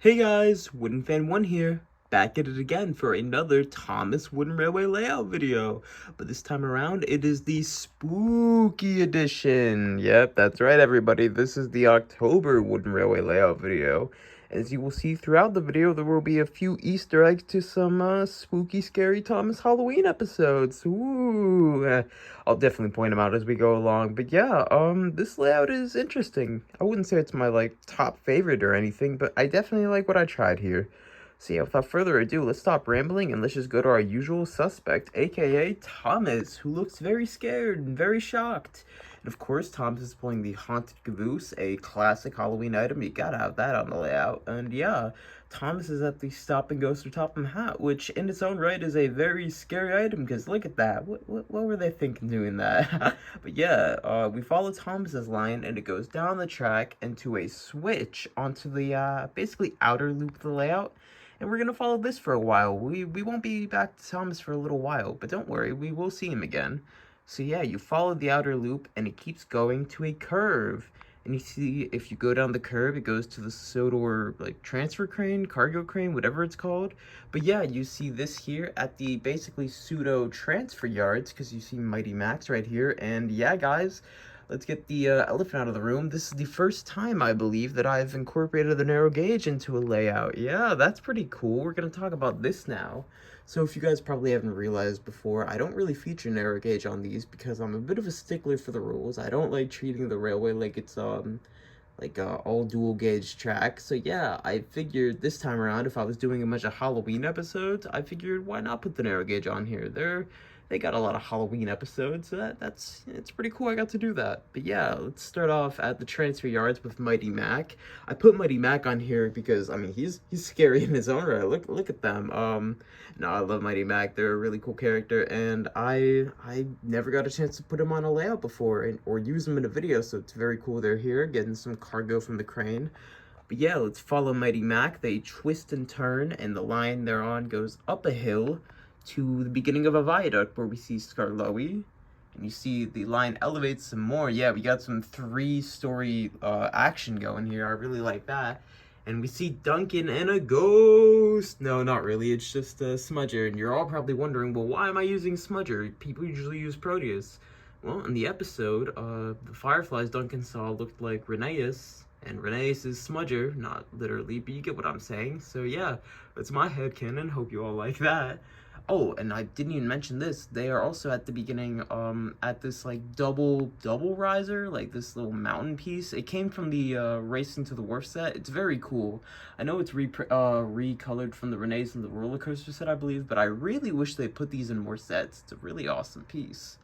Hey guys, Wooden Fan 1 here, back at it again for another Thomas Wooden Railway layout video. But this time around, it is the spooky edition. Yep, that's right everybody, this is the October Wooden Railway layout video. As you will see throughout the video, there will be a few Easter eggs to some spooky, scary Thomas Halloween episodes. Ooh, I'll definitely point them out as we go along. But yeah, this layout is interesting. I wouldn't say it's my, top favorite or anything, but I definitely like what I tried here. So yeah, without further ado, let's stop rambling and let's just go to our usual suspect, aka Thomas, who looks very scared and very shocked. And of course, Thomas is pulling the Haunted Caboose, a classic Halloween item. You gotta have that on the layout. And yeah, Thomas is at the Stop and Ghost or Topham Hat, which in its own right is a very scary item, because look at that. What were they thinking doing that? But yeah, we follow Thomas's line, and it goes down the track into a switch onto the, basically outer loop of the layout. And we're gonna follow this for a while. We won't be back to Thomas for a little while, but don't worry, we will see him again. So yeah, you follow the outer loop, and it keeps going to a curve. And you see, if you go down the curve, it goes to the Sodor, transfer crane, cargo crane, whatever it's called. But yeah, you see this here at the, basically, pseudo transfer yards, because you see Mighty Max right here. And yeah, guys, let's get the elephant out of the room. This is the first time, I believe, that I've incorporated the narrow gauge into a layout. Yeah, that's pretty cool. We're going to talk about this now. So if you guys probably haven't realized before, I don't really feature narrow gauge on these because I'm a bit of a stickler for the rules. I don't like treating the railway like it's all dual gauge track. So yeah, I figured this time around, if I was doing a bunch of Halloween episodes, I figured why not put the narrow gauge on here. They got a lot of Halloween episodes, so it's pretty cool I got to do that. But yeah, let's start off at the transfer yards with Mighty Mac. I put Mighty Mac on here because I mean he's scary in his own right. Look at them. No, I love Mighty Mac. They're a really cool character, and I never got a chance to put them on a layout before or use them in a video, so it's very cool they're here, getting some cargo from the crane. But yeah, let's follow Mighty Mac. They twist and turn, and the line they're on goes up a hill to the beginning of a viaduct where we see Skarloey. And you see the line elevates some more. Yeah, we got some three-story action going here. I really like that. And we see Duncan and a ghost. No, not really. It's just a Smudger. And you're all probably wondering, well, why am I using Smudger? People usually use Proteus. Well, in the episode, the fireflies Duncan saw looked like Rheneas. And Rheneas is Smudger, not literally, but you get what I'm saying. So yeah, that's my headcanon. Hope you all like that. Oh, and I didn't even mention this. They are also at the beginning, at this, double riser, this little mountain piece. It came from the, Racing to the Wharf set. It's very cool. I know it's recolored from the Renee's and the Roller Coaster set, I believe, but I really wish they put these in more sets. It's a really awesome piece.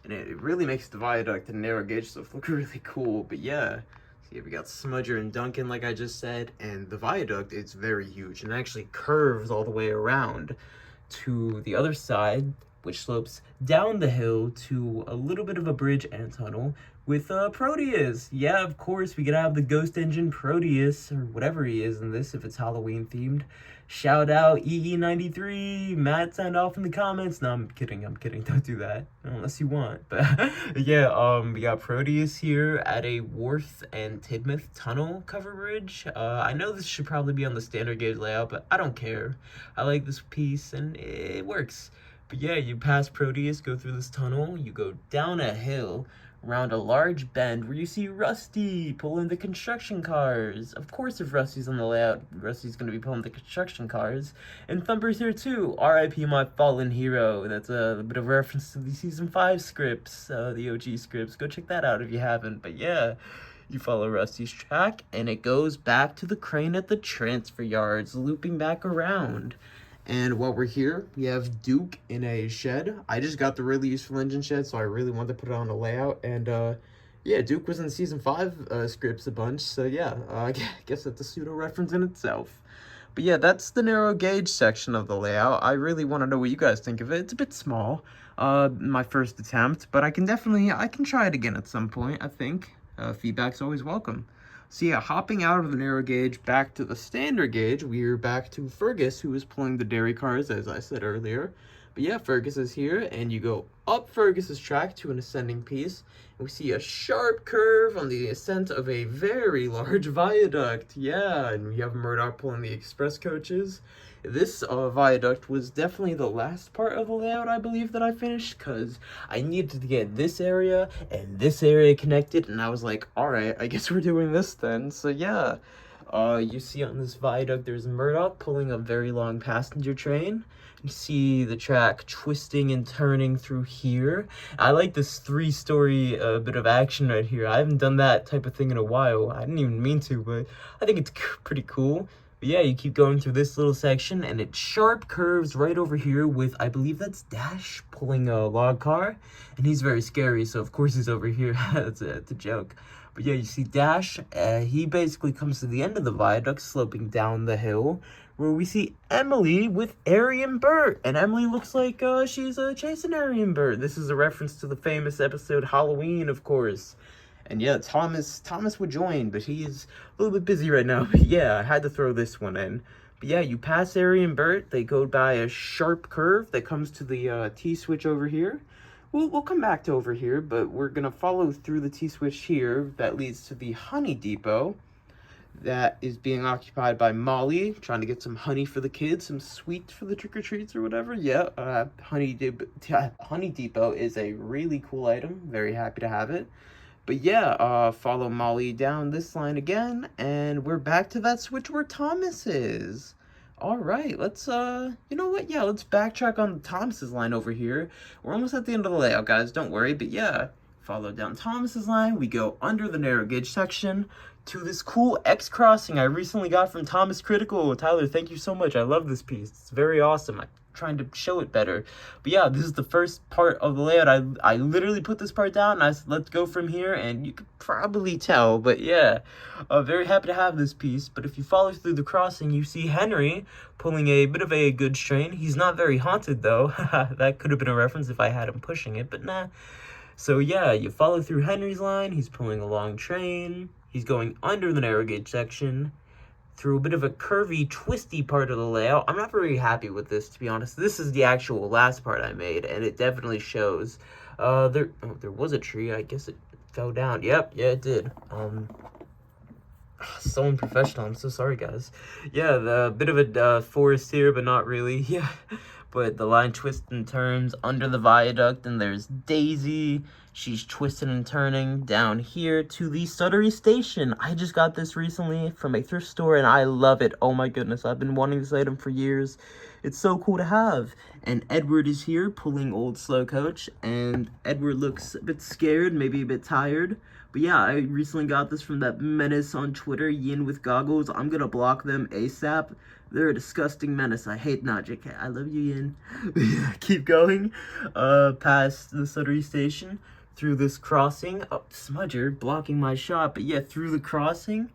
And it really makes the viaduct and narrow gauge stuff look really cool, but yeah. See, we got Smudger and Duncan, like I just said, and the viaduct, it's very huge, and it actually curves all the way around to the other side, which slopes down the hill to a little bit of a bridge and tunnel with Proteus. Yeah, of course, we could have the ghost engine Proteus, or whatever he is in this, if it's Halloween themed. Shout out EE93, Matt signed off in the comments. No, I'm kidding, don't do that, unless you want. But yeah, we got Proteus here at a Worth and Tidmouth tunnel cover bridge. I know this should probably be on the standard gauge layout, but I don't care. I like this piece, and it works. But yeah, you pass Proteus, go through this tunnel, you go down a hill, around a large bend where you see Rusty pulling the construction cars. Of course, if Rusty's on the layout, Rusty's going to be pulling the construction cars. And Thumper's here too. R.I.P. my fallen hero. That's a bit of a reference to the Season 5 scripts, the OG scripts. Go check that out if you haven't. But yeah, you follow Rusty's track, and it goes back to the crane at the transfer yards, looping back around. And while we're here, we have Duke in a shed. I just got the really useful engine shed, so I really wanted to put it on a layout. And yeah, Duke was in Season 5 scripts a bunch, so yeah, I guess that's a pseudo-reference in itself. But yeah, that's the narrow gauge section of the layout. I really want to know what you guys think of it. It's a bit small, my first attempt, but I can try it again at some point, I think. Feedback's always welcome. So yeah, hopping out of the narrow gauge back to the standard gauge, we're back to Fergus, who is pulling the dairy cars, as I said earlier. But yeah, Fergus is here, and you go up Fergus's track to an ascending piece, and we see a sharp curve on the ascent of a very large viaduct. Yeah, and we have Murdoch pulling the express coaches. This viaduct was definitely the last part of the layout, I believe, that I finished, because I needed to get this area and this area connected, and I was like, alright, I guess we're doing this then. So yeah, you see on this viaduct, there's Murdoch pulling a very long passenger train. You see the track twisting and turning through here. I like this three-story bit of action right here. I haven't done that type of thing in a while. I didn't even mean to, but I think it's pretty cool. But yeah, you keep going through this little section, and it sharp curves right over here with, I believe that's Dash pulling a log car, and he's very scary, so of course he's over here. That's a joke. But yeah, you see Dash, he basically comes to the end of the viaduct, sloping down the hill, where we see Emily with Arian Burt, and Emily looks like she's chasing Arian Burt. This is a reference to the famous episode Halloween, of course. And yeah, Thomas would join, but he is a little bit busy right now. But yeah, I had to throw this one in. But yeah, you pass Arian Burt, they go by a sharp curve that comes to the T-switch over here. We'll come back to over here, but we're going to follow through the T-switch here that leads to the honey depot that is being occupied by Molly, trying to get some honey for the kids, some sweets for the trick-or-treats or whatever. Yeah, honey depot is a really cool item. Very happy to have it. But yeah, follow Molly down this line again, and we're back to that switch where Thomas is. Alright, let's, you know what? Yeah, let's backtrack on Thomas's line over here. We're almost at the end of the layout, guys. Don't worry. But yeah, follow down Thomas's line. We go under the narrow gauge section to this cool X crossing I recently got from Thomas Critical. Tyler, thank you so much. I love this piece. It's very awesome. I'm trying to show it better. But yeah, this is the first part of the layout. I literally put this part down, and I said, let's go from here, and you could probably tell. But yeah, very happy to have this piece. But if you follow through the crossing, you see Henry pulling a bit of a goods train. He's not very haunted, though. That could have been a reference if I had him pushing it, but nah. So yeah, you follow through Henry's line. He's pulling a long train. He's going under the narrow gauge section through a bit of a curvy, twisty part of the layout. I'm not very happy with this, to be honest. This is the actual last part I made, and it definitely shows. There was a tree. I guess it fell down. Yep, yeah, it did. So unprofessional. I'm so sorry, guys. Yeah, the bit of a forest here, but not really. Yeah, but the line twists and turns under the viaduct, and there's Daisy. She's twisting and turning down here to the Suttery Station. I just got this recently from a thrift store, and I love it. Oh my goodness, I've been wanting this item for years. It's so cool to have. And Edward is here pulling old slow coach, and Edward looks a bit scared, maybe a bit tired. But yeah, I recently got this from that menace on Twitter, Yin with goggles. I'm gonna block them ASAP. They're a disgusting menace. I hate JK. I love you, Yin. Yeah, keep going. Past the Suttery Station, through this crossing. Oh, Smudger blocking my shot. But yeah, through the crossing.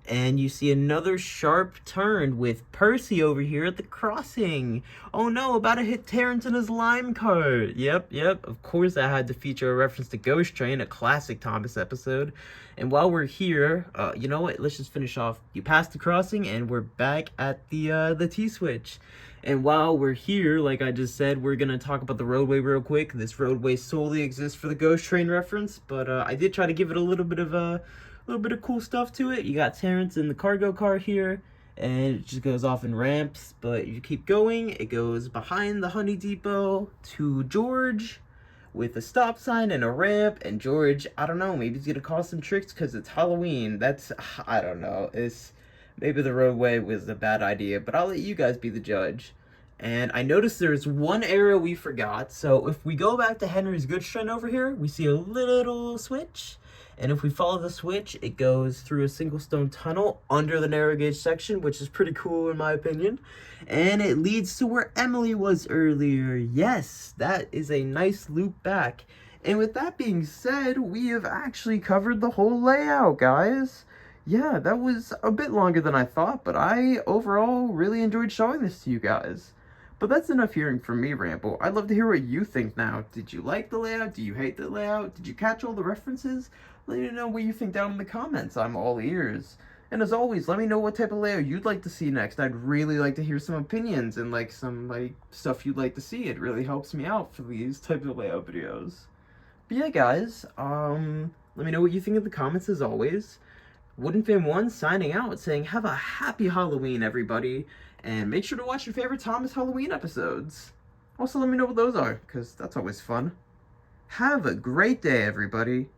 And you see another sharp turn with Percy over here at the crossing. Oh no, about to hit Terrence in his lime cart. Yep. Of course I had to feature a reference to Ghost Train, a classic Thomas episode. And while we're here, you know what? Let's just finish off. You pass the crossing, and we're back at the T-switch. And while we're here, like I just said, we're going to talk about the roadway real quick. This roadway solely exists for the Ghost Train reference, but I did try to give it a little bit of cool stuff to it. You got Terrence in the cargo car here, and it just goes off in ramps, but you keep going. It goes behind the honey depot to George with a stop sign and a ramp, and George, I don't know, maybe he's going to cause some tricks because it's Halloween. I don't know. Maybe the roadway was a bad idea, but I'll let you guys be the judge. And I noticed there's one area we forgot. So if we go back to Henry's goods train over here, we see a little switch. And if we follow the switch, it goes through a single stone tunnel under the narrow gauge section, which is pretty cool in my opinion. And it leads to where Emily was earlier. Yes, that is a nice loop back. And with that being said, we have actually covered the whole layout, guys. Yeah, that was a bit longer than I thought, but I overall really enjoyed showing this to you guys. But that's enough hearing from me ramble. I'd love to hear what you think now. Did you like the layout? Do you hate the layout? Did you catch all the references? Let me know what you think down in the comments. I'm all ears. And as always, let me know what type of layout you'd like to see next. I'd really like to hear some opinions and like some like stuff you'd like to see. It really helps me out for these type of layout videos. But yeah, guys, let me know what you think in the comments as always. WoodenFan1 signing out, saying have a happy Halloween, everybody, and make sure to watch your favorite Thomas Halloween episodes. Also, let me know what those are, because that's always fun. Have a great day, everybody.